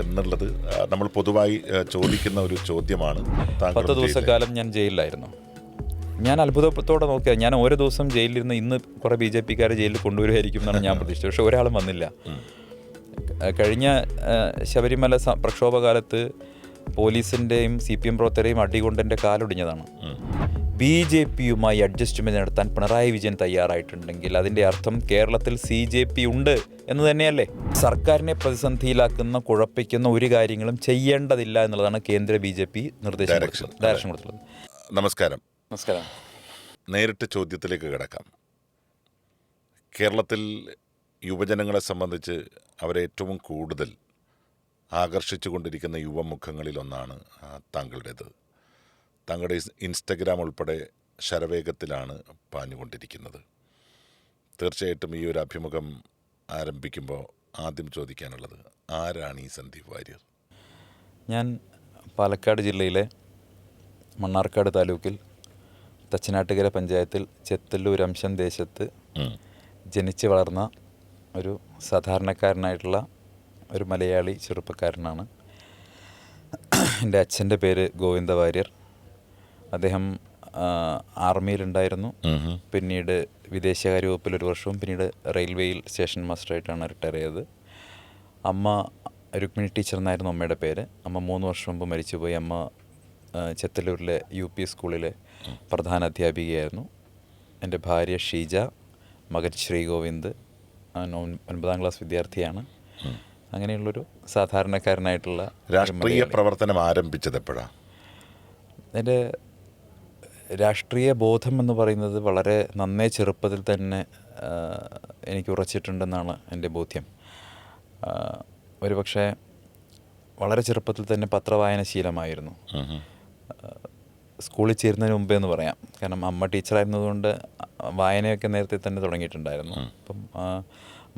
എന്നുള്ളത് നമ്മൾ പൊതുവായി ചോദിക്കുന്ന ഒരു ചോദ്യമാണ്. 10 ദിവസക്കാലം ഞാൻ ജയിലിലായിരുന്നു. ഞാൻ അത്ഭുതത്തോടെ നോക്കിയാൽ ഞാൻ ഓരോ ദിവസം ജയിലിലിരുന്ന് ഇന്ന് കുറേ BJP-ക്കാരെ ജയിലിൽ കൊണ്ടുവരുമായിരിക്കും എന്നാണ് ഞാൻ പ്രതീക്ഷിച്ചത്. പക്ഷെ ഒരാളും വന്നില്ല. കഴിഞ്ഞ ശബരിമല പ്രക്ഷോഭകാലത്ത് പോലീസിൻ്റെയും CPM പ്രവർത്തകരെയും അടികൊണ്ട് എൻ്റെ കാലൊടിഞ്ഞതാണ്. BJP-യുമായി അഡ്ജസ്റ്റ്മെൻറ്റ് നടത്താൻ പിണറായി വിജയൻ തയ്യാറായിട്ടുണ്ടെങ്കിൽ അതിൻ്റെ അർത്ഥം കേരളത്തിൽ CJP ഉണ്ട് എന്ന് തന്നെയല്ലേ? സർക്കാരിനെ പ്രതിസന്ധിയിലാക്കുന്ന കുഴപ്പിക്കുന്ന ഒരു കാര്യങ്ങളും ചെയ്യേണ്ടതില്ല എന്നുള്ളതാണ് കേന്ദ്ര BJP ഡയറക്ഷൻ കൊടുത്തുള്ളത്. നമസ്കാരം. നമസ്കാരം. നേരിട്ട് ചോദ്യത്തിലേക്ക് കിടക്കാം. കേരളത്തിൽ യുവജനങ്ങളെ സംബന്ധിച്ച് അവരെ ഏറ്റവും കൂടുതൽ ആകർഷിച്ചു കൊണ്ടിരിക്കുന്ന യുവമുഖങ്ങളിലൊന്നാണ് താങ്കളുടേത്. താങ്കളുടെ ഇൻസ്റ്റഗ്രാം ഉൾപ്പെടെ ശരവേഗത്തിലാണ് പാഞ്ഞുകൊണ്ടിരിക്കുന്നത്. തീർച്ചയായിട്ടും ഈ ഒരു അഭിമുഖം ആരംഭിക്കുമ്പോൾ ആദ്യം ചോദിക്കാനുള്ളത്, ആരാണ് ഈ സന്ദീപ് വാര്യർ? ഞാൻ പാലക്കാട് ജില്ലയിലെ മണ്ണാർക്കാട് താലൂക്കിൽ തച്ചനാട്ടുകര പഞ്ചായത്തിൽ ചെത്തല്ലൂർ അംശം ദേശത്ത് ജനിച്ച് വളർന്ന ഒരു സാധാരണക്കാരനായിട്ടുള്ള ഒരു മലയാളി ചെറുപ്പക്കാരനാണ്. എൻ്റെ അച്ഛൻ്റെ പേര് ഗോവിന്ദ വാര്യർ. അദ്ദേഹം ആർമിയിലുണ്ടായിരുന്നു. പിന്നീട് വിദേശകാര്യ വകുപ്പിൽ 1 വർഷവും പിന്നീട് റെയിൽവേയിൽ സ്റ്റേഷൻ മാസ്റ്ററായിട്ടാണ് റിട്ടയർ ചെയ്തത്. അമ്മ രുക്മിണി ടീച്ചർ എന്നായിരുന്നു അമ്മയുടെ പേര്. അമ്മ 3 വർഷം മുമ്പ് മരിച്ചുപോയി. അമ്മ ചെത്തല്ലൂരിലെ UP സ്കൂളിലെ പ്രധാന അധ്യാപികയായിരുന്നു. എൻ്റെ ഭാര്യ ഷീജ, മകൻ ശ്രീഗോവിന്ദ് 9ാം ക്ലാസ് വിദ്യാർത്ഥിയാണ്. അങ്ങനെയുള്ളൊരു സാധാരണക്കാരനായിട്ടുള്ള രാഷ്ട്രീയ പ്രവർത്തനം ആരംഭിച്ചത് എപ്പോഴാണ്? എൻ്റെ രാഷ്ട്രീയ ബോധം എന്ന് പറയുന്നത് വളരെ നന്നേ ചെറുപ്പത്തിൽ തന്നെ എനിക്ക് ഉറച്ചിട്ടുണ്ടെന്നാണ് എൻ്റെ ബോധ്യം. ഒരുപക്ഷെ വളരെ ചെറുപ്പത്തിൽ തന്നെ പത്രവായന ശീലമായിരുന്നു. സ്കൂളിൽ ചേരുന്നതിന് മുമ്പേ എന്ന് പറയാം. കാരണം അമ്മ ടീച്ചറായിരുന്നതുകൊണ്ട് വായനയൊക്കെ നേരത്തെ തന്നെ തുടങ്ങിയിട്ടുണ്ടായിരുന്നു. അപ്പം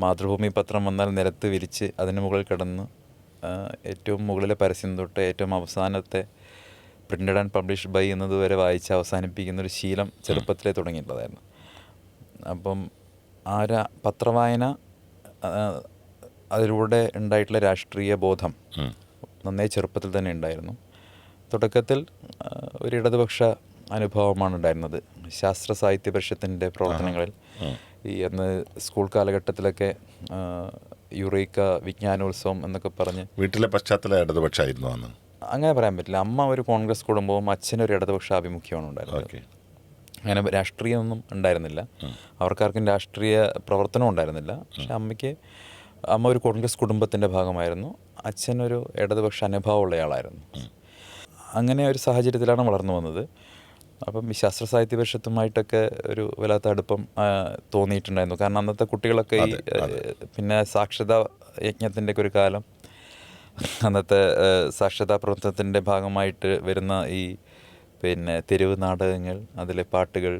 മാതൃഭൂമി പത്രം വന്നാൽ നിലത്ത് വിരിച്ച് അതിന് മുകളിൽ കിടന്ന് ഏറ്റവും മുകളിലെ പരസ്യം തൊട്ട് ഏറ്റവും അവസാനത്തെ പ്രിൻ്റഡ് ആൻഡ് പബ്ലിഷ്ഡ് ബൈ എന്നതുവരെ വായിച്ച് അവസാനിപ്പിക്കുന്നൊരു ശീലം ചെറുപ്പത്തിലേ തുടങ്ങിയിട്ടുള്ളതായിരുന്നു. അപ്പം പത്രവായന, അതിലൂടെ ഉണ്ടായിട്ടുള്ള രാഷ്ട്രീയ ബോധം നന്നേ ചെറുപ്പത്തിൽ തന്നെ ഉണ്ടായിരുന്നു. തുടക്കത്തിൽ ഒരു ഇടതുപക്ഷ അനുഭവമാണ് ഉണ്ടായിരുന്നത്. ശാസ്ത്ര സാഹിത്യ പരിഷത്തിൻ്റെ പ്രവർത്തനങ്ങളിൽ അന്ന് സ്കൂൾ കാലഘട്ടത്തിലൊക്കെ യുറേക്ക വിജ്ഞാനോത്സവം എന്നൊക്കെ പറഞ്ഞ് വീട്ടിലെ പശ്ചാത്തലം ഇടതുപക്ഷമായിരുന്നു അന്ന്? അങ്ങനെ പറയാൻ പറ്റില്ല. അമ്മ ഒരു കോൺഗ്രസ് കുടുംബവും അച്ഛനൊരു ഇടതുപക്ഷ ആഭിമുഖ്യമാണ് ഉണ്ടായിരുന്നത്. അങ്ങനെ രാഷ്ട്രീയമൊന്നും ഉണ്ടായിരുന്നില്ല. അവർക്കാർക്കും രാഷ്ട്രീയ പ്രവർത്തനം ഉണ്ടായിരുന്നില്ല. പക്ഷെ അമ്മ ഒരു കോൺഗ്രസ് കുടുംബത്തിൻ്റെ ഭാഗമായിരുന്നു. അച്ഛനൊരു ഇടതുപക്ഷ അനുഭവമുള്ളയാളായിരുന്നു. അങ്ങനെ ഒരു സാഹചര്യത്തിലാണ് വളർന്നു വന്നത്. അപ്പം ഈ ശാസ്ത്ര സാഹിത്യ പരിഷത്തുമായിട്ടൊക്കെ ഒരു വല്ലാത്ത അടുപ്പം തോന്നിയിട്ടുണ്ടായിരുന്നു. കാരണം അന്നത്തെ കുട്ടികളൊക്കെ പിന്നെ സാക്ഷരതാ യജ്ഞത്തിൻ്റെ ഒക്കെ ഒരു കാലം, അന്നത്തെ സാക്ഷരതാ പ്രവർത്തനത്തിൻ്റെ ഭാഗമായിട്ട് വരുന്ന ഈ തെരുവ് നാടകങ്ങൾ, അതിലെ പാട്ടുകൾ,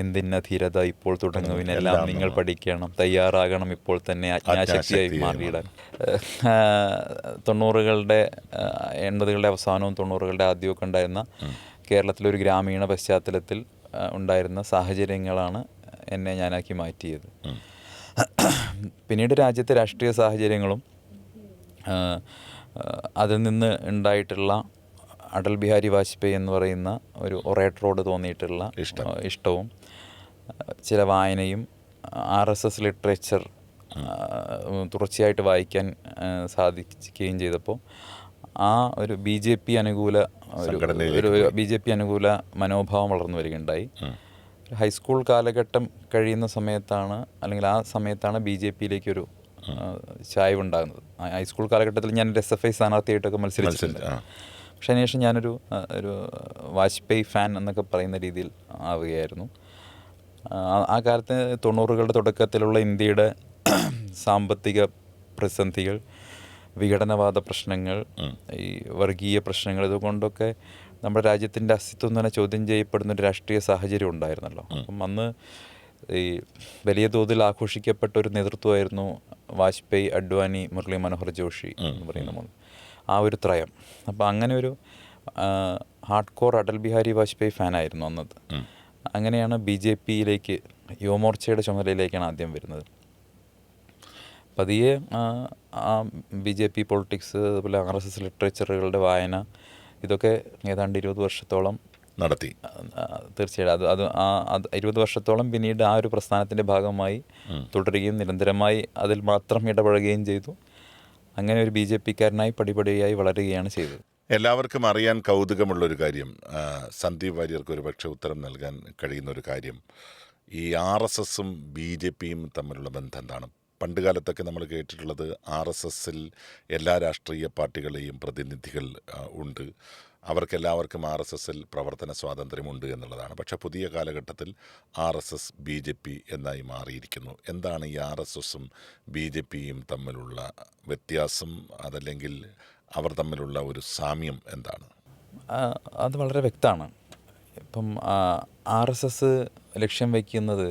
എന്തിന ധീരത ഇപ്പോൾ തുടങ്ങുവിനെല്ലാം നിങ്ങൾ പഠിക്കണം, തയ്യാറാകണം ഇപ്പോൾ തന്നെ അജ്ഞാശക്തിയായി മാറിയിടാൻ. 90കളുടെ 80കളുടെ അവസാനവും 90കളുടെ ആദ്യമൊക്കെ ഉണ്ടായിരുന്ന കേരളത്തിലൊരു ഗ്രാമീണ പശ്ചാത്തലത്തിൽ ഉണ്ടായിരുന്ന സാഹചര്യങ്ങളാണ് എന്നെ ഞാനാക്കി മാറ്റിയത്. പിന്നീട് രാജ്യത്തെ രാഷ്ട്രീയ സാഹചര്യങ്ങളും അതിൽ നിന്ന് ഉണ്ടായിട്ടുള്ള അടൽ ബിഹാരി വാജ്പേയി എന്ന് പറയുന്ന ഒരു ഒറേറ്ററോട് തോന്നിയിട്ടുള്ള ഇഷ്ടവും ചില വായനയും RSS ലിറ്ററേച്ചർ തുടർച്ചയായിട്ട് വായിക്കാൻ സാധിക്കുകയും ചെയ്തപ്പോൾ ആ ഒരു BJP അനുകൂല BJP അനുകൂല മനോഭാവം വളർന്നു വരികയുണ്ടായി. ഹൈസ്കൂൾ കാലഘട്ടം കഴിയുന്ന സമയത്താണ്, അല്ലെങ്കിൽ ആ സമയത്താണ് BJP-യിലേക്കൊരു ചായ്വുണ്ടാകുന്നത്. ഹൈസ്കൂൾ കാലഘട്ടത്തിൽ ഞാൻ SFI സ്ഥാനാർത്ഥിയായിട്ടൊക്കെ മത്സരിച്ചിട്ടുണ്ട്. പക്ഷേ അതിനുശേഷം ഞാനൊരു വാജ്പേയി ഫാൻ എന്നൊക്കെ പറയുന്ന രീതിയിൽ ആവുകയായിരുന്നു. ആ കാലത്ത് 90കളുടെ തുടക്കത്തിലുള്ള ഇന്ത്യയുടെ സാമ്പത്തിക പ്രതിസന്ധികൾ, വിഘടനവാദ പ്രശ്നങ്ങൾ, ഈ വർഗീയ പ്രശ്നങ്ങൾ, ഇതുകൊണ്ടൊക്കെ നമ്മുടെ രാജ്യത്തിൻ്റെ അസ്തിത്വം തന്നെ ചോദ്യം ചെയ്യപ്പെടുന്നൊരു രാഷ്ട്രീയ സാഹചര്യം ഉണ്ടായിരുന്നല്ലോ. അപ്പം അന്ന് ഈ വലിയ തോതിൽ ആഘോഷിക്കപ്പെട്ട ഒരു നേതൃത്വമായിരുന്നു വാജ്പേയി, അഡ്വാനി, മുരളി മനോഹർ ജോഷി എന്ന് പറയുന്ന ആ ഒരു ത്രയം. അപ്പം അങ്ങനെ ഒരു ഹാർഡ് കോർ അടൽ ബിഹാരി വാജ്പേയി ഫാനായിരുന്നു അന്നത്. അങ്ങനെയാണ് BJP-യിലേക്ക്, യുവമോർച്ചയുടെ ചുമതലയിലേക്കാണ് ആദ്യം വരുന്നത്. പതിയെ BJP പൊളിറ്റിക്സ്, അതുപോലെ RSS ലിറ്ററേച്ചറുകളുടെ വായന, ഇതൊക്കെ ഏതാണ്ട് 20 വർഷത്തോളം നടത്തി. തീർച്ചയായിട്ടും അത് 20 വർഷത്തോളം പിന്നീട് ആ ഒരു പ്രസ്ഥാനത്തിൻ്റെ ഭാഗമായി തുടരുകയും നിരന്തരമായി അതിൽ മാത്രം ഇടപഴകുകയും ചെയ്തു. അങ്ങനെ ഒരു BJP-കാരനായി പടിപടിയായി വളരുകയാണ് ചെയ്തത്. എല്ലാവർക്കും അറിയാൻ കൗതുകമുള്ളൊരു കാര്യം, സന്ദീപ് വാര്യർക്ക് ഒരു പക്ഷേ ഉത്തരം നൽകാൻ കഴിയുന്ന ഒരു കാര്യം, ഈ RSSും BJPയും തമ്മിലുള്ള ബന്ധം എന്താണ്? പണ്ടുകാലത്തൊക്കെ നമ്മൾ കേട്ടിട്ടുള്ളത് RSSൽ എല്ലാ രാഷ്ട്രീയ പാർട്ടികളെയും പ്രതിനിധികൾ ഉണ്ട്, അവർക്കെല്ലാവർക്കും RSSൽ പ്രവർത്തന സ്വാതന്ത്ര്യമുണ്ട് എന്നുള്ളതാണ്. പക്ഷേ പുതിയ കാലഘട്ടത്തിൽ RSS BJP എന്നായി മാറിയിരിക്കുന്നു. എന്താണ് ഈ RSSും BJPയും തമ്മിലുള്ള വ്യത്യാസം? അതല്ലെങ്കിൽ അവർ തമ്മിലുള്ള ഒരു സാമ്യം എന്താണ്? അത് വളരെ വ്യക്തമാണ്. ഇപ്പം RSS ലക്ഷ്യം വയ്ക്കുന്നത്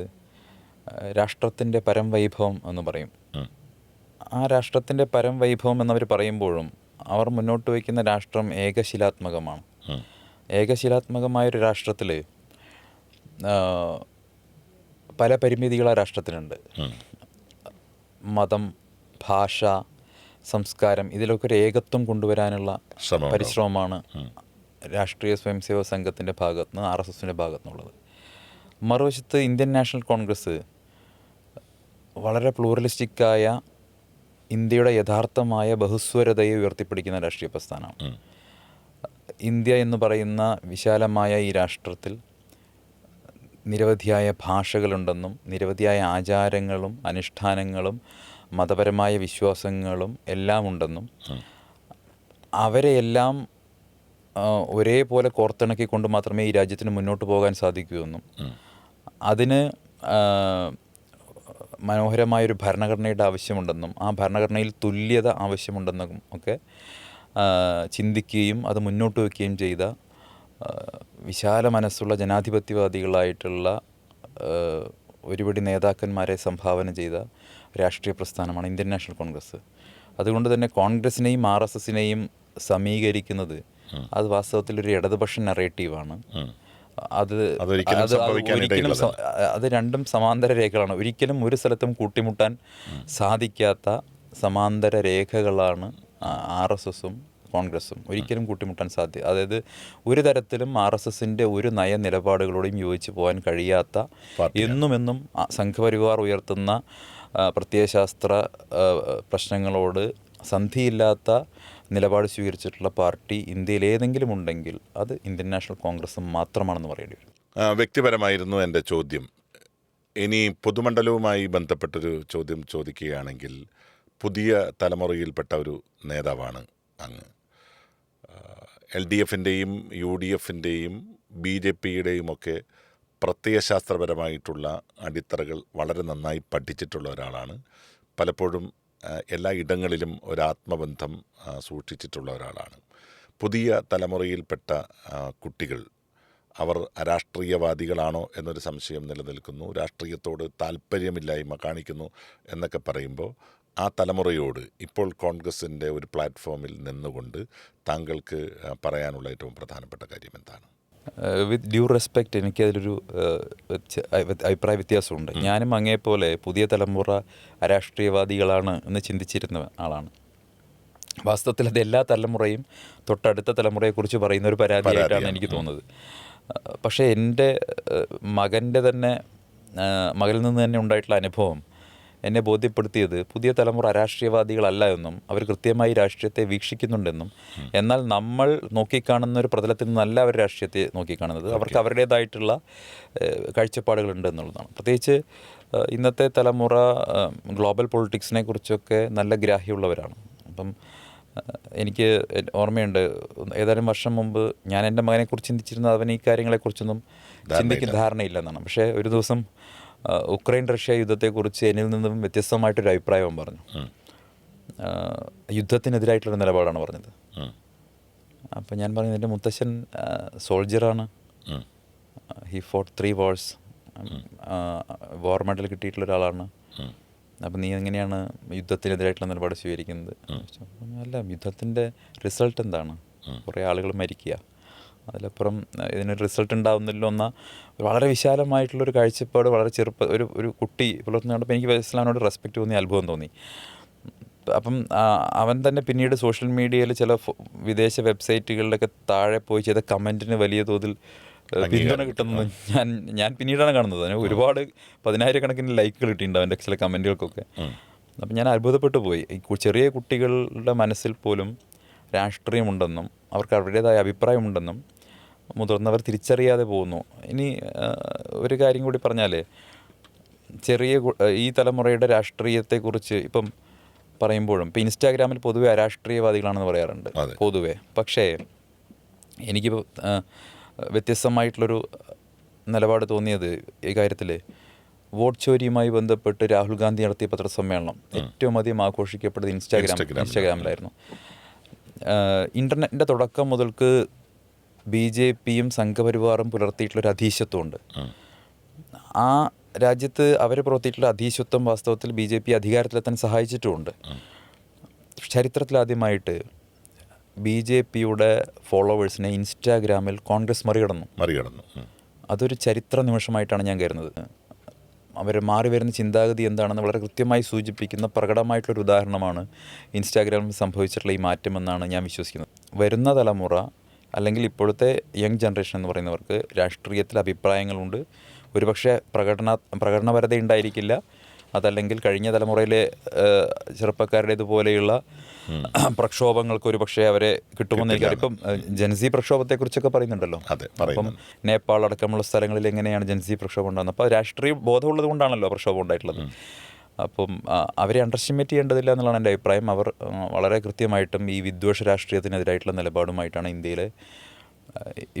രാഷ്ട്രത്തിൻ്റെ പരംവൈഭവം എന്ന് പറയും. ആ രാഷ്ട്രത്തിൻ്റെ പരംവൈഭവം എന്നവർ പറയുമ്പോഴും അവർ മുന്നോട്ട് വയ്ക്കുന്ന രാഷ്ട്രം ഏകശിലാത്മകമാണ്. ഏകശിലാത്മകമായൊരു രാഷ്ട്രത്തിൽ പല പരിമിതികൾ ആ രാഷ്ട്രത്തിനുണ്ട്. മതം, ഭാഷ, സംസ്കാരം, ഇതിലൊക്കെ ഒരു ഏകത്വം കൊണ്ടുവരാനുള്ള പരിശ്രമമാണ് രാഷ്ട്രീയ സ്വയംസേവക സംഘത്തിൻ്റെ ഭാഗത്തുനിന്ന്, RSSൻ്റെ ഭാഗത്തുനിന്നുള്ളത്. മറുവശത്ത് ഇന്ത്യൻ നാഷണൽ കോൺഗ്രസ് വളരെ പ്ലൂറലിസ്റ്റിക്കായ ഇന്ത്യയുടെ യഥാർത്ഥമായ ബഹുസ്വരതയെ ഉയർത്തിപ്പിടിക്കുന്ന രാഷ്ട്രീയ പ്രസ്ഥാനമാണ്. ഇന്ത്യ എന്ന് പറയുന്ന വിശാലമായ ഈ രാഷ്ട്രത്തിൽ നിരവധിയായ ഭാഷകളുണ്ടെന്നും നിരവധിയായ ആചാരങ്ങളും അനുഷ്ഠാനങ്ങളും മതപരമായ വിശ്വാസങ്ങളും എല്ലാം ഉണ്ടെന്നും അവരെയെല്ലാം ഒരേപോലെ കോർത്തിണക്കിക്കൊണ്ട് മാത്രമേ ഈ രാജ്യത്തിന് മുന്നോട്ട് പോകാൻ സാധിക്കൂ എന്നും അതിന് മനോഹരമായൊരു ഭരണഘടനയുടെ ആവശ്യമുണ്ടെന്നും ആ ഭരണഘടനയിൽ തുല്യത ആവശ്യമുണ്ടെന്നും ഒക്കെ ചിന്തിക്കുകയും അത് മുന്നോട്ട് വയ്ക്കുകയും ചെയ്ത വിശാല മനസ്സുള്ള ജനാധിപത്യവാദികളായിട്ടുള്ള ഒരുപടി നേതാക്കന്മാരെ സംഭാവന ചെയ്ത രാഷ്ട്രീയ പ്രസ്ഥാനമാണ് ഇന്ത്യൻ നാഷണൽ കോൺഗ്രസ്. അതുകൊണ്ട് തന്നെ കോൺഗ്രസിനെയും RSSനെയും സമീകരിക്കുന്നത് അത് വാസ്തവത്തിൽ ഒരു ഇടതുപക്ഷ നറേറ്റീവാണ്. അത് രണ്ടും സമാന്തര രേഖകളാണ്. ഒരിക്കലും ഒരു സ്ഥലത്തും കൂട്ടിമുട്ടാൻ സാധിക്കാത്ത സമാന്തര രേഖകളാണ് RSSും കോൺഗ്രസും. ഒരിക്കലും കൂട്ടിമുട്ടാൻ അതായത് ഒരു തരത്തിലും RSSൻ്റെ ഒരു നയ നിലപാടുകളോടും യോജിച്ച് പോകാൻ കഴിയാത്ത, എന്നും സംഘപരിവാർ ഉയർത്തുന്ന പ്രത്യയശാസ്ത്ര പ്രശ്നങ്ങളോട് സന്ധിയില്ലാത്ത നിലപാട് സ്വീകരിച്ചിട്ടുള്ള പാർട്ടി ഇന്ത്യയിൽ ഏതെങ്കിലും ഉണ്ടെങ്കിൽ അത് ഇന്ത്യൻ നാഷണൽ കോൺഗ്രസ് മാത്രമാണെന്ന് പറയേണ്ടി വരും. വ്യക്തിപരമായിരുന്നു എൻ്റെ ചോദ്യം. ഇനി പൊതുമണ്ഡലവുമായി ബന്ധപ്പെട്ടൊരു ചോദ്യം ചോദിക്കുകയാണെങ്കിൽ, പുതിയ തലമുറയിൽപ്പെട്ട ഒരു നേതാവാണ് അങ്ങ്. LDFൻ്റെയും UDFൻ്റെയും BJPയുടെയും ഒക്കെ പ്രത്യയശാസ്ത്രപരമായിട്ടുള്ള അടിത്തറകൾ വളരെ നന്നായി പഠിച്ചിട്ടുള്ള ഒരാളാണ്. പലപ്പോഴും എല്ലാ ഇടങ്ങളിലും ഒരാത്മബന്ധം സൂക്ഷിച്ചിട്ടുള്ള ഒരാളാണ്. പുതിയ തലമുറയിൽപ്പെട്ട കുട്ടികൾ അവർ അരാഷ്ട്രീയവാദികളാണോ എന്നൊരു സംശയം നിലനിൽക്കുന്നു. രാഷ്ട്രീയത്തോട് താല്പര്യമില്ലായ്മ കാണിക്കുന്നു എന്നൊക്കെ പറയുമ്പോൾ ആ തലമുറയോട് ഇപ്പോൾ കോൺഗ്രസിൻ്റെ ഒരു പ്ലാറ്റ്ഫോമിൽ നിന്നുകൊണ്ട് താങ്കൾക്ക് പറയാനുള്ള ഏറ്റവും പ്രധാനപ്പെട്ട കാര്യം എന്താണ്? വിത്ത് ഡ്യൂ റെസ്പെക്റ്റ്, എനിക്കതിലൊരു അഭിപ്രായ വ്യത്യാസമുണ്ട്. ഞാനും അങ്ങേപ്പോലെ പുതിയ തലമുറ അരാഷ്ട്രീയവാദികളാണ് എന്ന് ചിന്തിച്ചിരുന്ന ആളാണ്. വാസ്തവത്തിൽ അത് എല്ലാ തലമുറയും തൊട്ടടുത്ത തലമുറയെക്കുറിച്ച് പറയുന്ന ഒരു പരാതിയായിട്ടാണ് എനിക്ക് തോന്നുന്നത്. പക്ഷേ എൻ്റെ മകനിൽ നിന്ന് തന്നെ ഉണ്ടായിട്ടുള്ള അനുഭവം എന്നെ ബോധ്യപ്പെടുത്തിയത് പുതിയ തലമുറ അരാഷ്ട്രീയവാദികളല്ല എന്നും അവർ കൃത്യമായി രാഷ്ട്രീയത്തെ വീക്ഷിക്കുന്നുണ്ടെന്നും, എന്നാൽ നമ്മൾ നോക്കിക്കാണുന്ന ഒരു പ്രതലത്തിൽ നിന്നല്ല അവർ രാഷ്ട്രീയത്തെ നോക്കിക്കാണുന്നത്. അവർക്ക് അവരുടേതായിട്ടുള്ള കാഴ്ചപ്പാടുകളുണ്ട് എന്നുള്ളതാണ്. പ്രത്യേകിച്ച് ഇന്നത്തെ തലമുറ ഗ്ലോബൽ പൊളിറ്റിക്സിനെ കുറിച്ചൊക്കെ നല്ല ഗ്രാഹ്യമുള്ളവരാണ്. അപ്പം എനിക്ക് ഓർമ്മയുണ്ട്, ഏതാനും വർഷം മുമ്പ് ഞാൻ എൻ്റെ മകനെക്കുറിച്ച് ചിന്തിച്ചിരുന്നത് അവൻ ഈ കാര്യങ്ങളെക്കുറിച്ചൊന്നും ധാരണയില്ലെന്നാണ്. പക്ഷേ ഒരു ദിവസം ഉക്രൈൻ-റഷ്യ യുദ്ധത്തെക്കുറിച്ച് എന്നിൽ നിന്നും വ്യത്യസ്തമായിട്ടൊരു അഭിപ്രായം പറഞ്ഞു. യുദ്ധത്തിനെതിരായിട്ടുള്ള നിലപാടാണ് പറഞ്ഞത്. അപ്പം ഞാൻ പറഞ്ഞു, എൻ്റെ മുത്തശ്ശൻ സോൾജറാണ്, he fought 3 wars, war medal കിട്ടിയിട്ടുള്ള ഒരാളാണ്. അപ്പം നീ എങ്ങനെയാണ് യുദ്ധത്തിനെതിരായിട്ടുള്ള നിലപാട് സ്വീകരിക്കുന്നത്? അല്ല, യുദ്ധത്തിൻ്റെ റിസൾട്ട് എന്താണ്? കുറേ ആളുകൾ മരിക്കുക, അതിലപ്പുറം ഇതിനൊരു റിസൾട്ട് ഉണ്ടാവുന്നില്ലോ എന്ന വളരെ വിശാലമായിട്ടുള്ളൊരു കാഴ്ചപ്പാട് വളരെ ഒരു കുട്ടി പുലർത്തുന്ന കണ്ടപ്പോൾ എനിക്ക് ഇസ്ലാമിനോട് റെസ്പെക്റ്റ് തോന്നി, അത്ഭുതം തോന്നി. അപ്പം അവൻ തന്നെ പിന്നീട് സോഷ്യൽ മീഡിയയിൽ ചില വിദേശ വെബ്സൈറ്റുകളിലൊക്കെ താഴെ പോയി ചെയ്ത കമൻറ്റിന് വലിയ തോതിൽ പിന്തുണ കിട്ടുന്നത് ഞാൻ പിന്നീടാണ് കാണുന്നത്. അതിന് ഒരുപാട് 10,000-കണക്കിന് ലൈക്കുകൾ കിട്ടിയിട്ടുണ്ട് അവൻ്റെ ചില കമൻറ്റുകൾക്കൊക്കെ. അപ്പം ഞാൻ അത്ഭുതപ്പെട്ടു പോയി. ഈ ചെറിയ കുട്ടികളുടെ മനസ്സിൽ പോലും രാഷ്ട്രീയമുണ്ടെന്നും അവർക്ക് അവരുടേതായ അഭിപ്രായമുണ്ടെന്നും മുതിർന്നവർ തിരിച്ചറിയാതെ പോകുന്നു. ഇനി ഒരു കാര്യം കൂടി പറഞ്ഞാൽ, ഈ തലമുറയുടെ രാഷ്ട്രീയത്തെക്കുറിച്ച് ഇപ്പം പറയുമ്പോഴും ഇപ്പം ഇൻസ്റ്റാഗ്രാമിൽ പൊതുവെ അരാഷ്ട്രീയവാദികളാണെന്ന് പറയാറുണ്ട് പൊതുവെ. പക്ഷേ എനിക്കിപ്പോൾ വ്യത്യസ്തമായിട്ടുള്ളൊരു നിലപാട് തോന്നിയത് ഈ കാര്യത്തിൽ വോട്ട് ചോരിയുമായി ബന്ധപ്പെട്ട് രാഹുൽ ഗാന്ധി നടത്തിയ പത്രസമ്മേളനം ഏറ്റവും അധികം ആഘോഷിക്കപ്പെട്ടത് ഇൻസ്റ്റാഗ്രാമിലായിരുന്നു. ഇൻ്റർനെറ്റിൻ്റെ തുടക്കം മുതൽക്ക് BJPയും സംഘപരിവാറും പുലർത്തിയിട്ടുള്ളൊരു അധീശത്വമുണ്ട്. ആ രാജ്യത്ത് അവർ പുലർത്തിയിട്ടുള്ള അധീശത്വം വാസ്തവത്തിൽ BJP അധികാരത്തിലെത്താൻ സഹായിച്ചിട്ടുമുണ്ട്. ചരിത്രത്തിലാദ്യമായിട്ട് BJPയുടെ ഫോളോവേഴ്സിനെ ഇൻസ്റ്റാഗ്രാമിൽ കോൺഗ്രസ് മറികടന്നു. അതൊരു ചരിത്ര നിമിഷമായിട്ടാണ് ഞാൻ കരുതുന്നത്. അവർ മാറി വരുന്ന ചിന്താഗതി എന്താണെന്ന് വളരെ കൃത്യമായി സൂചിപ്പിക്കുന്ന പ്രകടമായിട്ടുള്ളൊരു ഉദാഹരണമാണ് ഇൻസ്റ്റാഗ്രാമിൽ സംഭവിച്ചിട്ടുള്ള ഈ മാറ്റമെന്നാണ് ഞാൻ വിശ്വസിക്കുന്നത്. വരുന്ന തലമുറ അല്ലെങ്കിൽ ഇപ്പോഴത്തെ യങ് ജനറേഷൻ എന്ന് പറയുന്നവർക്ക് രാഷ്ട്രീയത്തിൽ അഭിപ്രായങ്ങളുണ്ട്. ഒരുപക്ഷെ പ്രകടനപരത ഉണ്ടായിരിക്കില്ല. അതല്ലെങ്കിൽ കഴിഞ്ഞ തലമുറയിലെ ചെറുപ്പക്കാരുടേതുപോലെയുള്ള പ്രക്ഷോഭങ്ങൾക്ക് ഒരു പക്ഷേ അവരെ കിട്ടുമെന്ന് എനിക്കറിയാം. ഇപ്പം ജൻസി പ്രക്ഷോഭത്തെക്കുറിച്ചൊക്കെ പറയുന്നുണ്ടല്ലോ. അപ്പം നേപ്പാൾ അടക്കമുള്ള സ്ഥലങ്ങളിൽ എങ്ങനെയാണ് ജൻസി പ്രക്ഷോഭം ഉണ്ടാകുന്നത്? അപ്പോൾ രാഷ്ട്രീയ ബോധമുള്ളത് കൊണ്ടാണല്ലോ പ്രക്ഷോഭം ഉണ്ടായിട്ടുള്ളത്. അപ്പം അവരെ അണ്ടർസ്റ്റിമേറ്റ് ചെയ്യേണ്ടതില്ല എന്നുള്ളതാണ് എൻ്റെ അഭിപ്രായം. അവർ വളരെ കൃത്യമായിട്ടും ഈ വിദ്വേഷ രാഷ്ട്രീയത്തിനെതിരായിട്ടുള്ള നിലപാടുമായിട്ടാണ് ഇന്ത്യയിൽ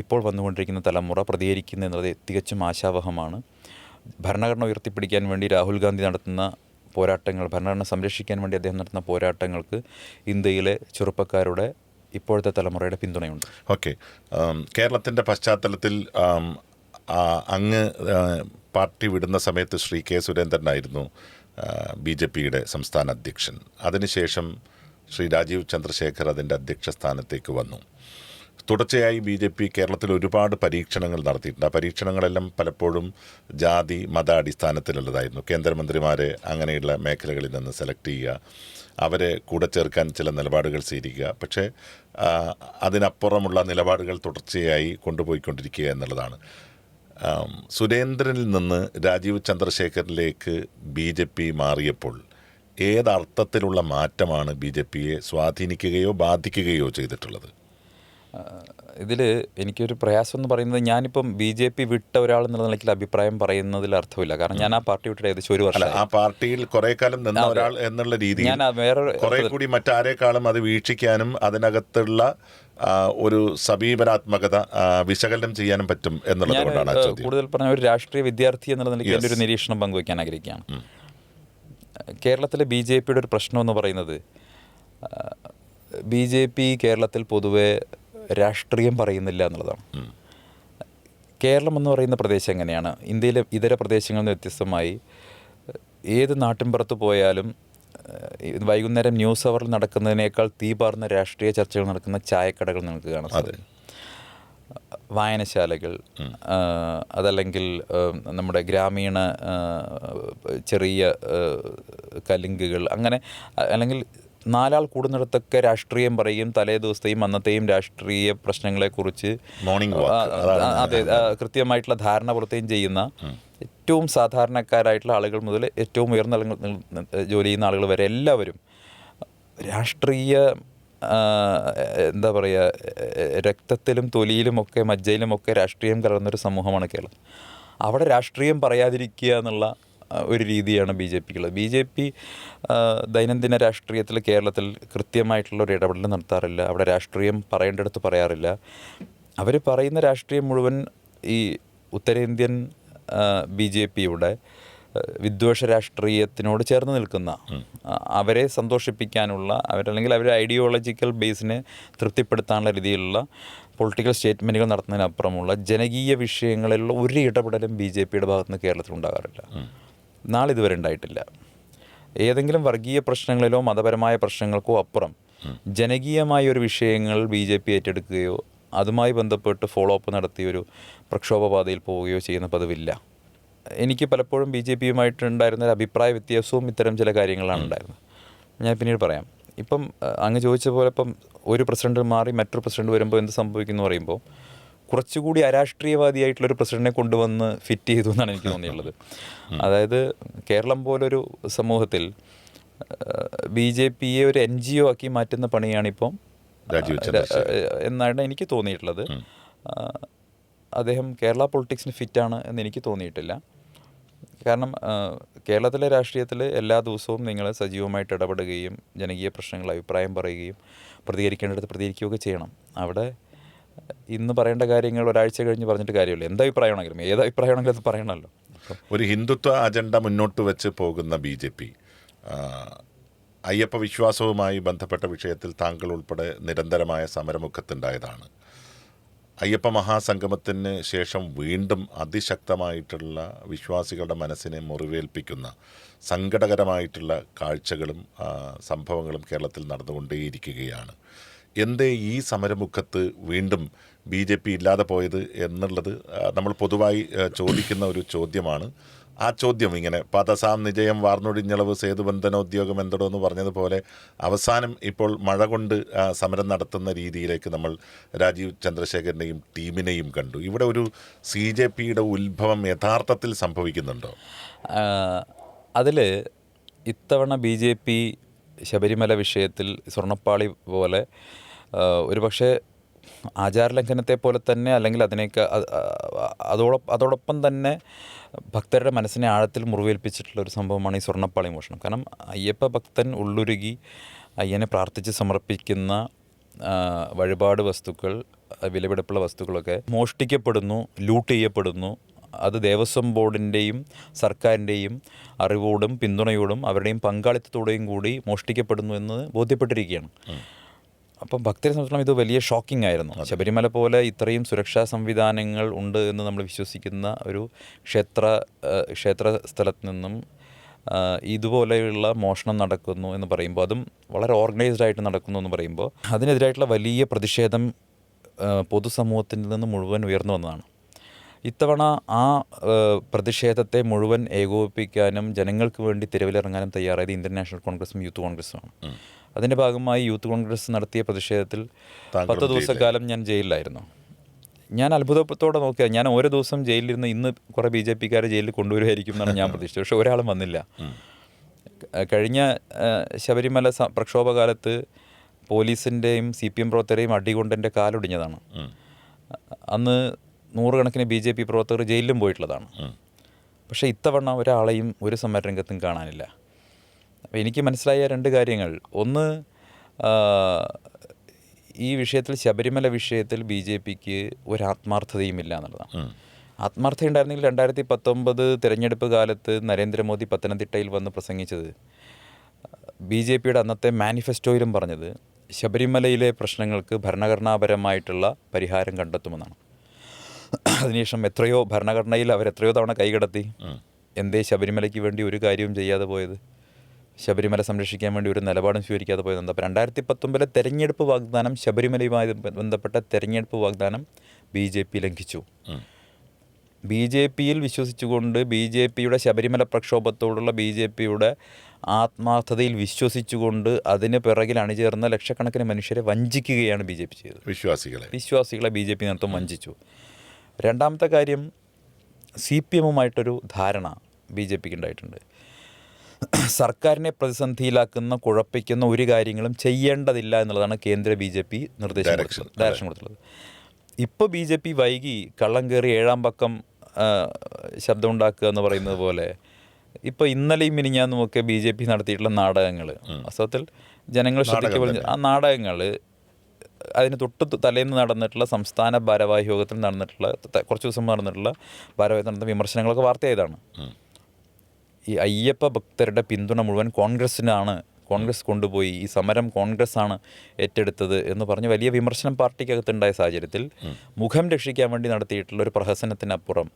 ഇപ്പോൾ വന്നുകൊണ്ടിരിക്കുന്ന തലമുറ പ്രതികരിക്കുന്നത് എന്നുള്ളത് തികച്ചും ആശാവഹമാണ്. ഭരണഘടന ഉയർത്തിപ്പിടിക്കാൻ വേണ്ടി രാഹുൽ ഗാന്ധി നടത്തുന്ന പോരാട്ടങ്ങൾ, ഭരണഘടന സംരക്ഷിക്കാൻ വേണ്ടി അദ്ദേഹം നടത്തുന്ന പോരാട്ടങ്ങൾക്ക് ഇന്ത്യയിലെ ചെറുപ്പക്കാരുടെ ഇപ്പോഴത്തെ തലമുറയുടെ പിന്തുണയുണ്ട്. ഓക്കെ, കേരളത്തിൻ്റെ പശ്ചാത്തലത്തിൽ അങ്ങ് പാർട്ടി വിടുന്ന സമയത്ത് ശ്രീ കെ സുരേന്ദ്രനായിരുന്നു BJPയുടെ സംസ്ഥാന അധ്യക്ഷൻ. അതിനുശേഷം ശ്രീ രാജീവ് ചന്ദ്രശേഖർ അതിൻ്റെ അധ്യക്ഷ സ്ഥാനത്തേക്ക് വന്നു. തുടർച്ചയായി BJP കേരളത്തിൽ ഒരുപാട് പരീക്ഷണങ്ങൾ നടത്തിയിട്ടുണ്ട്. ആ പരീക്ഷണങ്ങളെല്ലാം പലപ്പോഴും ജാതി മത അടിസ്ഥാനത്തിലുള്ളതായിരുന്നു. കേന്ദ്രമന്ത്രിമാരെ അങ്ങനെയുള്ള മേഖലകളിൽ നിന്ന് സെലക്ട് ചെയ്യുക, അവരെ കൂടെ ചേർക്കാൻ ചില നിലപാടുകൾ സ്വീകരിക്കുക. പക്ഷേ അതിനപ്പുറമുള്ള നിലപാടുകൾ തുടർച്ചയായി കൊണ്ടുപോയിക്കൊണ്ടിരിക്കുക എന്നുള്ളതാണ്. സുരേന്ദ്രനിൽ നിന്ന് രാജീവ് ചന്ദ്രശേഖറിലേക്ക് BJP മാറിയപ്പോൾ ഏതർത്ഥത്തിലുള്ള മാറ്റമാണ് BJPയെ സ്വാധീനിക്കുകയോ ബാധിക്കുകയോ ചെയ്തിട്ടുള്ളത്? ഇതിൽ എനിക്കൊരു പ്രയാസം എന്ന് പറയുന്നത്, ഞാനിപ്പം BJP വിട്ട ഒരാൾ എന്നുള്ള നിലയ്ക്ക് അഭിപ്രായം പറയുന്നതിൽ അർത്ഥമില്ല. കാരണം ഞാൻ ആ പാർട്ടി വിട്ടിട്ട് ഏകദേശം ഒരു വർഷം, ആ പാർട്ടിയിൽ കുറെ കാലം നിന്ന ഒരാൾ എന്നുള്ള രീതിയിൽ ഞാൻ വേറെ കുറെ കൂടി മറ്റാരേക്കാളും അത് വീക്ഷിക്കാനും അതിനകത്തുള്ള ഒരു സമീപനാത്മകത വിശകലനം ചെയ്യാനും പറ്റും എന്നുള്ളത് കൊണ്ടാണ് കൂടുതൽ പറഞ്ഞ ഒരു രാഷ്ട്രീയ വിദ്യാർത്ഥി എന്നുള്ള നിലയ്ക്ക് എൻ്റെ ഒരു നിരീക്ഷണം പങ്കുവയ്ക്കാൻ ആഗ്രഹിക്കുകയാണ്. കേരളത്തിലെ BJPയുടെ ഒരു പ്രശ്നം എന്ന് പറയുന്നത്, BJP കേരളത്തിൽ പൊതുവെ രാഷ്ട്രീയം പറയുന്നില്ല എന്നുള്ളതാണ്. കേരളം എന്ന് പറയുന്ന പ്രദേശം എങ്ങനെയാണ്, ഇന്ത്യയിലെ ഇതര പ്രദേശങ്ങളിൽ നിന്ന് വ്യത്യസ്തമായി ഏത് നാട്ടിൻപുറത്ത് പോയാലും വൈകുന്നേരം ന്യൂസ് അവറിൽ നടക്കുന്നതിനേക്കാൾ തീപാർന്ന രാഷ്ട്രീയ ചർച്ചകൾ നടക്കുന്ന ചായക്കടകൾ നിങ്ങൾക്ക് കാണാം. വായനശാലകൾ, അതല്ലെങ്കിൽ നമ്മുടെ ഗ്രാമീണ ചെറിയ കലിങ്കുകൾ, അങ്ങനെ അല്ലെങ്കിൽ നാലാൾ കൂടുന്നിടത്തൊക്കെ രാഷ്ട്രീയം പറയും. തലേ ദിവസത്തെയും അന്നത്തെയും രാഷ്ട്രീയ പ്രശ്നങ്ങളെക്കുറിച്ച് അതെ കൃത്യമായിട്ടുള്ള ധാരണ പുറത്തേയും ചെയ്യുന്ന ഏറ്റവും സാധാരണക്കാരായിട്ടുള്ള ആളുകൾ മുതൽ ഏറ്റവും ഉയർന്ന ജോലി ചെയ്യുന്ന ആളുകൾ വരെ എല്ലാവരും രാഷ്ട്രീയ എന്താ പറയുക, രക്തത്തിലും തൊലിയിലുമൊക്കെ മജ്ജയിലുമൊക്കെ രാഷ്ട്രീയം കലർന്നൊരു സമൂഹമാണ് കേരളം. അവിടെ രാഷ്ട്രീയം പറയാതിരിക്കുക എന്നുള്ള ഒരു രീതിയാണ് BJPക്കുള്ളത്. BJP ദൈനംദിന രാഷ്ട്രീയത്തിൽ കേരളത്തിൽ കൃത്യമായിട്ടുള്ള ഒരു ഇടപെടൽ നടത്താറില്ല. അവിടെ രാഷ്ട്രീയം പറയേണ്ടടുത്ത് പറയാറില്ല. അവർ പറയുന്ന രാഷ്ട്രീയം മുഴുവൻ ഈ ഉത്തരേന്ത്യൻ BJPയുടെ വിദ്വേഷ രാഷ്ട്രീയത്തിനോട് ചേർന്ന് നിൽക്കുന്ന, അവരെ സന്തോഷിപ്പിക്കാനുള്ള, അവരല്ലെങ്കിൽ അവരുടെ ഐഡിയോളജിക്കൽ ബേസിനെ തൃപ്തിപ്പെടുത്താനുള്ള രീതിയിലുള്ള പൊളിറ്റിക്കൽ സ്റ്റേറ്റ്മെൻറ്റുകൾ നടത്തുന്നതിനപ്പുറമുള്ള ജനകീയ വിഷയങ്ങളിലുള്ള ഒരു ഇടപെടലും BJPയുടെ ഭാഗത്തുനിന്ന് കേരളത്തിൽ ഉണ്ടാകാറില്ല. നാളിതുവരെ ഉണ്ടായിട്ടില്ല. ഏതെങ്കിലും വർഗീയ പ്രശ്നങ്ങളിലോ മതപരമായ പ്രശ്നങ്ങൾക്കോ അപ്പുറം ജനകീയമായ ഒരു വിഷയങ്ങൾ BJP ഏറ്റെടുക്കുകയോ അതുമായി ബന്ധപ്പെട്ട് ഫോളോ അപ്പ് നടത്തിയൊരു പ്രക്ഷോഭപാതയിൽ പോവുകയോ ചെയ്യുന്ന പതിവില്ല. എനിക്ക് പലപ്പോഴും BJPയുമായിട്ടുണ്ടായിരുന്ന ഒരു അഭിപ്രായ വ്യത്യാസവും ഇത്തരം ചില കാര്യങ്ങളാണ് ഉണ്ടായിരുന്നത്. ഞാൻ പിന്നീട് പറയാം. ഇപ്പം അങ്ങ് ചോദിച്ച പോലെ ഇപ്പം ഒരു പ്രസിഡന്റ് മാറി മറ്റൊരു പ്രസിഡന്റ് വരുമ്പോൾ എന്ത് സംഭവിക്കുന്നു പറയുമ്പോൾ കുറച്ചുകൂടി അരാഷ്ട്രീയവാദിയായിട്ടുള്ളൊരു പ്രസിഡന്റിനെ കൊണ്ടുവന്ന് ഫിറ്റ് ചെയ്തു എന്നാണ് എനിക്ക് തോന്നിയിട്ടുള്ളത്. അതായത് കേരളം പോലൊരു സമൂഹത്തിൽ BJPയെ ഒരു NGO ആക്കി മാറ്റുന്ന പണിയാണിപ്പം എന്നാണ് എനിക്ക് തോന്നിയിട്ടുള്ളത്. അദ്ദേഹം കേരള പൊളിറ്റിക്സിന് ഫിറ്റാണ് എന്ന് എനിക്ക് തോന്നിയിട്ടില്ല. കാരണം കേരളത്തിലെ രാഷ്ട്രീയത്തിൽ എല്ലാ ദിവസവും നിങ്ങൾ സജീവമായിട്ട് ഇടപെടുകയും ജനകീയ പ്രശ്നങ്ങൾ അഭിപ്രായം പറയുകയും പ്രതികരിക്കേണ്ടടുത്ത് പ്രതികരിക്കുകയൊക്കെ ചെയ്യണം. അവിടെ ഇന്ന് പറയേണ്ട കാര്യങ്ങൾ ഒരാഴ്ച കഴിഞ്ഞ് പറഞ്ഞിട്ട് കാര്യമില്ല. എന്തഭിപ്രായമാണെങ്കിലും ഏത് അഭിപ്രായമാണെങ്കിലും അത് പറയണമല്ലോ. ഒരു ഹിന്ദുത്വ അജണ്ട മുന്നോട്ട് വെച്ച് പോകുന്ന BJP അയ്യപ്പ വിശ്വാസവുമായി ബന്ധപ്പെട്ട വിഷയത്തിൽ താങ്കൾ ഉൾപ്പെടെ നിരന്തരമായ സമരമുഖത്തുണ്ടായതാണ്. അയ്യപ്പ മഹാസംഗമത്തിന് ശേഷം വീണ്ടും അതിശക്തമായിട്ടുള്ള വിശ്വാസികളുടെ മനസ്സിനെ മുറിവേൽപ്പിക്കുന്ന സങ്കടകരമായിട്ടുള്ള കാഴ്ചകളും സംഭവങ്ങളും കേരളത്തിൽ നടന്നുകൊണ്ടേയിരിക്കുകയാണ്. എന്തേ ഈ സമരമുഖത്ത് വീണ്ടും BJP ഇല്ലാതെ പോയത് എന്നുള്ളത് നമ്മൾ പൊതുവായി ചോദിക്കുന്ന ഒരു ചോദ്യമാണ്. ആ ചോദ്യം ഇങ്ങനെ പദസാം നിജയം വാർന്നൊടിഞ്ഞളവ് സേതുബന്ധനോദ്യോഗം എന്തടോ എന്ന് പറഞ്ഞതുപോലെ അവസാനം ഇപ്പോൾ മഴ കൊണ്ട് സമരം നടത്തുന്ന രീതിയിലേക്ക് നമ്മൾ രാജീവ് ചന്ദ്രശേഖരനെയും ടീമിനെയും കണ്ടു. ഇവിടെ ഒരു CJPയുടെ ഉത്ഭവം യഥാർത്ഥത്തിൽ സംഭവിക്കുന്നുണ്ടോ? അതിൽ ഇത്തവണ BJP ശബരിമല വിഷയത്തിൽ സ്വർണ്ണപ്പാളി പോലെ ഒരുപക്ഷെ ആചാരലംഘനത്തെ പോലെ തന്നെ അല്ലെങ്കിൽ അതിനേക്ക് അതോടൊപ്പം തന്നെ ഭക്തരുടെ മനസ്സിനെ ആഴത്തിൽ മുറിവേൽപ്പിച്ചിട്ടുള്ള ഒരു സംഭവമാണ് ഈ സ്വർണ്ണപ്പാളി മോഷണം. കാരണം അയ്യപ്പ ഭക്തൻ ഉള്ളുരുകി അയ്യനെ പ്രാർത്ഥിച്ച് സമർപ്പിക്കുന്ന വഴിപാട് വസ്തുക്കൾ, വിലപിടിപ്പുള്ള വസ്തുക്കളൊക്കെ മോഷ്ടിക്കപ്പെടുന്നു, ലൂട്ട് ചെയ്യപ്പെടുന്നു. അത് ദേവസ്വം ബോർഡിൻ്റെയും സർക്കാരിൻ്റെയും അറിവോടും പിന്തുണയോടും അവരുടെയും പങ്കാളിത്തത്തോടെയും കൂടി മോഷ്ടിക്കപ്പെടുന്നു എന്ന് ബോധ്യപ്പെട്ടിരിക്കുകയാണ്. അപ്പം ഭക്തരെ സംബന്ധിച്ചിടത്തോളം ഇത് വലിയ ഷോക്കിംഗ് ആയിരുന്നു. ശബരിമല പോലെ ഇത്രയും സുരക്ഷാ സംവിധാനങ്ങൾ ഉണ്ട് എന്ന് നമ്മൾ വിശ്വസിക്കുന്ന ഒരു ക്ഷേത്ര സ്ഥലത്ത് നിന്നും ഇതുപോലെയുള്ള മോഷണം നടക്കുന്നു എന്ന് പറയുമ്പോൾ, അതും വളരെ ഓർഗനൈസ്ഡ് ആയിട്ട് നടക്കുന്നു എന്ന് പറയുമ്പോൾ അതിനെതിരായിട്ടുള്ള വലിയ പ്രതിഷേധം പൊതുസമൂഹത്തിൽ നിന്ന് മുഴുവൻ ഉയർന്നു വന്നതാണ്. ഇത്തവണ ആ പ്രതിഷേധത്തെ മുഴുവൻ ഏകോപിപ്പിക്കാനും ജനങ്ങൾക്ക് വേണ്ടി തെരുവിലിറങ്ങാനും തയ്യാറായത് ഇന്ത്യൻ നാഷണൽ കോൺഗ്രസും യൂത്ത് കോൺഗ്രസുമാണ്. അതിൻ്റെ ഭാഗമായി യൂത്ത് കോൺഗ്രസ് നടത്തിയ പ്രതിഷേധത്തിൽ 10 ദിവസക്കാലം ഞാൻ ജയിലിലായിരുന്നു. ഞാൻ അത്ഭുതത്തോടെ നോക്കിയത്, ഞാൻ ഓരോ ദിവസം ജയിലിലിരുന്ന് ഇന്ന് കുറേ BJPക്കാരെ ജയിലിൽ കൊണ്ടുവരുമായിരിക്കും എന്നാണ് ഞാൻ പ്രതീക്ഷിച്ചത്. പക്ഷേ ഒരാളും വന്നില്ല. കഴിഞ്ഞ ശബരിമല പ്രക്ഷോഭകാലത്ത് പോലീസിൻ്റെയും CPM പ്രവർത്തകരെയും അടികൊണ്ട് എൻ്റെ കാലൊടിഞ്ഞതാണ്. അന്ന് 100 കണക്കിന് BJP പ്രവർത്തകർ ജയിലിലും പോയിട്ടുള്ളതാണ്. പക്ഷേ ഇത്തവണ ഒരാളെയും ഒരു സമരരംഗത്തും കാണാനില്ല. അപ്പോൾ എനിക്ക് മനസ്സിലായ 2 കാര്യങ്ങൾ. ഒന്ന്, ഈ വിഷയത്തിൽ ശബരിമല വിഷയത്തിൽ BJPക്ക് ഒരു ആത്മാർത്ഥതയുമില്ല എന്നുള്ളതാണ്. ആത്മാർത്ഥത ഉണ്ടായിരുന്നെങ്കിൽ 2019 തിരഞ്ഞെടുപ്പ് കാലത്ത് നരേന്ദ്രമോദി പത്തനംതിട്ടയിൽ വന്ന് പ്രസംഗിച്ചത്, BJPയുടെ അന്നത്തെ മാനിഫെസ്റ്റോയിലും പറഞ്ഞത് ശബരിമലയിലെ പ്രശ്നങ്ങൾക്ക് ഭരണഘടനാപരമായിട്ടുള്ള പരിഹാരം കണ്ടെത്തുമെന്നാണ്. അതിനുശേഷം ഭരണഘടനയിൽ അവരെത്രയോ തവണ കൈകടത്തി. എന്തേ ശബരിമലയ്ക്ക് വേണ്ടി ഒരു കാര്യവും ചെയ്യാതെ പോയത്? ശബരിമല സംരക്ഷിക്കാൻ വേണ്ടി ഒരു നിലപാടും സ്വീകരിക്കാതെ പോയത് എന്താ? 2019 തെരഞ്ഞെടുപ്പ് വാഗ്ദാനം, ശബരിമലയുമായി ബന്ധപ്പെട്ട തെരഞ്ഞെടുപ്പ് വാഗ്ദാനം BJP ലംഘിച്ചു. BJPയിൽ വിശ്വസിച്ചുകൊണ്ട് BJPയുടെ ശബരിമല പ്രക്ഷോഭത്തോടുള്ള BJPയുടെ ആത്മാർത്ഥതയിൽ വിശ്വസിച്ചുകൊണ്ട് അതിന് പിറകിൽ അണിചേർന്ന ലക്ഷക്കണക്കിന് മനുഷ്യരെ വഞ്ചിക്കുകയാണ് BJP ചെയ്തത്. വിശ്വാസികളെ BJP നേതൃത്വം വഞ്ചിച്ചു. രണ്ടാമത്തെ കാര്യം, CPMുമായിട്ടൊരു ധാരണ BJPക്ക് ഉണ്ടായിട്ടുണ്ട്. സർക്കാരിനെ പ്രതിസന്ധിയിലാക്കുന്ന, കുഴപ്പിക്കുന്ന ഒരു കാര്യങ്ങളും ചെയ്യേണ്ടതില്ല എന്നുള്ളതാണ് കേന്ദ്ര BJP ഡയറക്ഷൻ കൊടുത്തുള്ളത്. ഇപ്പോൾ BJP വൈകി കള്ളം കയറി 7ാം പക്കം ശബ്ദമുണ്ടാക്കുക എന്ന് പറയുന്നത് പോലെ ഇപ്പോൾ ഇന്നലെയും മിനിഞ്ഞാന്നുമൊക്കെ BJP നടത്തിയിട്ടുള്ള നാടകങ്ങൾ, വാസ്തവത്തിൽ ജനങ്ങൾ ശ്രദ്ധിക്കപ്പെടുന്ന ആ നാടകങ്ങൾ, അതിന് തൊട്ട് തലേന്ന് നടന്നിട്ടുള്ള സംസ്ഥാന ഭാരവാഹി യോഗത്തിൽ നടന്നിട്ടുള്ള കുറച്ച് ദിവസം നടന്നിട്ടുള്ള ഭാരവാഹി നടന്ന വിമർശനങ്ങളൊക്കെ വാർത്തയായതാണ്. ഈ അയ്യപ്പ ഭക്തരുടെ പിന്തുണ മുഴുവൻ കോൺഗ്രസ്സിനാണ്, കോൺഗ്രസ് കൊണ്ടുപോയി, ഈ സമരം കോൺഗ്രസ്സാണ് ഏറ്റെടുത്തത് എന്ന് പറഞ്ഞ് വലിയ വിമർശനം പാർട്ടിക്കകത്തുണ്ടായ സാഹചര്യത്തിൽ മുഖം രക്ഷിക്കാൻ വേണ്ടി നടത്തിയിട്ടുള്ള ഒരു പ്രഹസനത്തിനപ്പുറം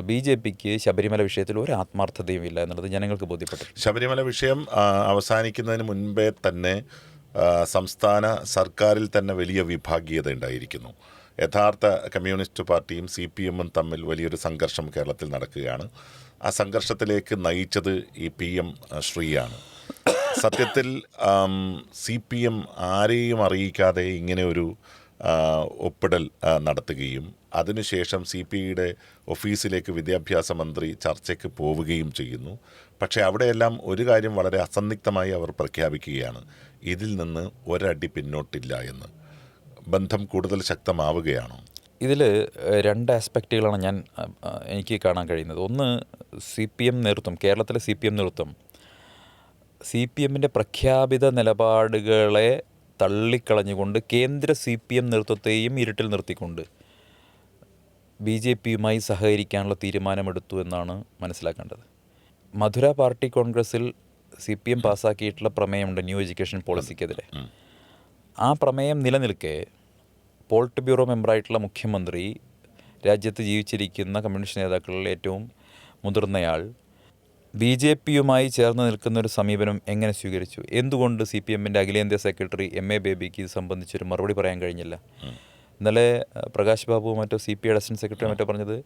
BJPക്ക് ശബരിമല വിഷയത്തിൽ ഒരു ആത്മാർത്ഥതയും ഇല്ല എന്നുള്ളത് ജനങ്ങൾക്ക് ബോധ്യപ്പെട്ടു. ശബരിമല വിഷയം അവസാനിക്കുന്നതിന് മുൻപേ തന്നെ സംസ്ഥാന സർക്കാരിൽ തന്നെ വലിയ വിഭാഗീയത ഉണ്ടായിരിക്കുന്നു. യഥാർത്ഥ കമ്മ്യൂണിസ്റ്റ് പാർട്ടിയും CPMും തമ്മിൽ വലിയൊരു സംഘർഷം കേരളത്തിൽ നടക്കുകയാണ്. ആ സംഘർഷത്തിലേക്ക് നയിച്ചത് ഈ PM ശ്രീയാണ്. സത്യത്തിൽ CPM ആരെയും അറിയിക്കാതെ ഇങ്ങനെ ഒരു ഒപ്പിടൽ നടത്തുകയും അതിനുശേഷം CPIയുടെ ഓഫീസിലേക്ക് വിദ്യാഭ്യാസ മന്ത്രി ചർച്ചയ്ക്ക് പോവുകയും ചെയ്യുന്നു. പക്ഷേ അവിടെയെല്ലാം ഒരു കാര്യം വളരെ അസന്നിഗ്ധമായി അവർ പ്രഖ്യാപിക്കുകയാണ്, ഇതിൽ നിന്ന് ഒരടി പിന്നോട്ടില്ല എന്ന്. ബന്ധം കൂടുതൽ ശക്തമാവുകയാണോ? ഇതിൽ രണ്ട് ആസ്പെക്റ്റുകളാണ് എനിക്ക് കാണാൻ കഴിയുന്നത്. ഒന്ന്, CPM നേതൃത്വം, കേരളത്തിലെ CPM നേതൃത്വം CPMൻ്റെ പ്രഖ്യാപിത നിലപാടുകളെ തള്ളിക്കളഞ്ഞുകൊണ്ട് കേന്ദ്ര CPM നേതൃത്വത്തെയും ഇരുട്ടിൽ നിർത്തിക്കൊണ്ട് BJPയുമായി സഹകരിക്കാനുള്ള തീരുമാനമെടുത്തു എന്നാണ് മനസ്സിലാക്കേണ്ടത്. മധുര പാർട്ടി കോൺഗ്രസിൽ CPM പാസ്സാക്കിയിട്ടുള്ള പ്രമേയമുണ്ട് ന്യൂ എഡ്യൂക്കേഷൻ പോളിസിക്കെതിരെ. ആ പ്രമേയം നിലനിൽക്കെ പോളിറ്റ് ബ്യൂറോ മെമ്പറായിട്ടുള്ള മുഖ്യമന്ത്രി, രാജ്യത്ത് ജീവിച്ചിരിക്കുന്ന കമ്മ്യൂണിസ്റ്റ് നേതാക്കളിൽ ഏറ്റവും മുതിർന്നയാൾ, BJPയുമായി ചേർന്ന് നിൽക്കുന്ന ഒരു സമീപനം എങ്ങനെ സ്വീകരിച്ചു? എന്തുകൊണ്ട് CPMൻ്റെ അഖിലേന്ത്യാ സെക്രട്ടറി MA ബേബിക്ക് ഇത് സംബന്ധിച്ചൊരു മറുപടി പറയാൻ കഴിഞ്ഞില്ല? ഇന്നലെ പ്രകാശ് ബാബുവും മറ്റോ CPIയുടെ അസിസ്റ്റന്റ് സെക്രട്ടറി മറ്റോ പറഞ്ഞത്,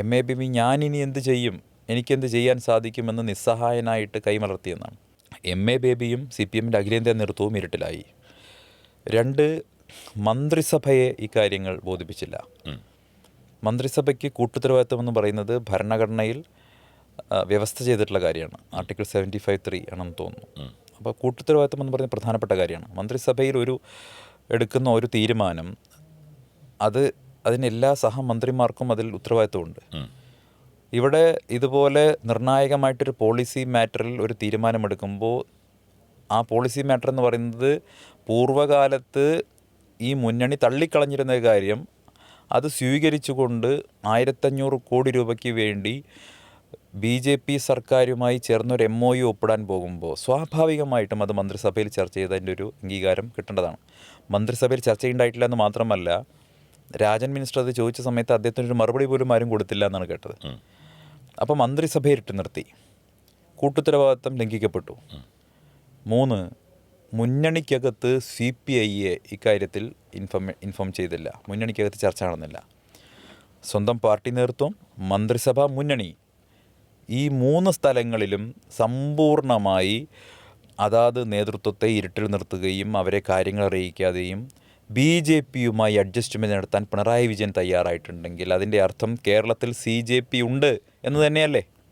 MA ബേബി ഞാനിനി എന്ത് ചെയ്യും, എനിക്കെന്ത് ചെയ്യാൻ സാധിക്കുമെന്ന് നിസ്സഹായനായിട്ട് കൈമലർത്തിയെന്നാണ്. MA ബേബിയും CPMൻ്റെ അഖിലേന്ത്യാ നേതൃത്വവും ഇരുട്ടിലായി. രണ്ട്, മന്ത്രിസഭയെ ഇക്കാര്യങ്ങൾ ബോധിപ്പിച്ചില്ല. മന്ത്രിസഭയ്ക്ക് കൂട്ടുത്തരവാദിത്വം എന്ന് പറയുന്നത് ഭരണഘടനയിൽ വ്യവസ്ഥ ചെയ്തിട്ടുള്ള കാര്യമാണ്. ആർട്ടിക്കിൾ 75(3) ആണെന്ന് തോന്നുന്നു. അപ്പോൾ കൂട്ടുത്തരവാദിത്വം എന്ന് പറയുന്നത് പ്രധാനപ്പെട്ട കാര്യമാണ്. മന്ത്രിസഭയിൽ എടുക്കുന്ന ഒരു തീരുമാനം അതിനെല്ലാ സഹമന്ത്രിമാർക്കും അതിൽ ഉത്തരവാദിത്വമുണ്ട്. ഇവിടെ ഇതുപോലെ നിർണായകമായിട്ടൊരു പോളിസി മാറ്ററിൽ ഒരു തീരുമാനമെടുക്കുമ്പോൾ ആ പോളിസി മാറ്റർ എന്ന് പറയുന്നത് പൂർവ്വകാലത്ത് ഈ മുന്നണി തള്ളിക്കളഞ്ഞിരുന്ന കാര്യം അത് സ്വീകരിച്ചുകൊണ്ട് 1500 കോടി രൂപയ്ക്ക് വേണ്ടി BJP സർക്കാരുമായി ചേർന്നൊരു MOU ഒപ്പിടാൻ പോകുമ്പോൾ സ്വാഭാവികമായിട്ടും അത് മന്ത്രിസഭയിൽ ചർച്ച ചെയ്തതിൻ്റെ ഒരു അംഗീകാരം കിട്ടേണ്ടതാണ്. മന്ത്രിസഭയിൽ ചർച്ചയുണ്ടായിട്ടില്ല എന്ന് മാത്രമല്ല, രാജൻ മിനിസ്റ്റർ അത് ചോദിച്ച സമയത്ത് അദ്ദേഹത്തിനൊരു മറുപടി പോലും ആരും കൊടുത്തില്ല എന്നാണ് കേട്ടത്. അപ്പോൾ മന്ത്രിസഭയെ ഇട്ട് നിർത്തി, കൂട്ടുത്തരവാദിത്തം ലംഘിക്കപ്പെട്ടു. 3, മുന്നണിക്കകത്ത് CPIയെ ഇക്കാര്യത്തിൽ ഇൻഫോം ചെയ്തില്ല. മുന്നണിക്കകത്ത് ചർച്ച നടന്നില്ല. സ്വന്തം പാർട്ടി നേതൃത്വം, മന്ത്രിസഭ, മുന്നണി, ഈ 3 സ്ഥലങ്ങളിലും സമ്പൂർണമായി അതാത് നേതൃത്വത്തെ ഇരുട്ടിൽ നിർത്തുകയും അവരെ കാര്യങ്ങൾ അറിയിക്കാതെയും BJPയുമായി അഡ്ജസ്റ്റ്മെൻറ്റ് നടത്താൻ പിണറായി വിജയൻ തയ്യാറായിട്ടുണ്ടെങ്കിൽ അതിൻ്റെ അർത്ഥം കേരളത്തിൽ CJP ഉണ്ട് എന്ന് തന്നെയല്ലേ?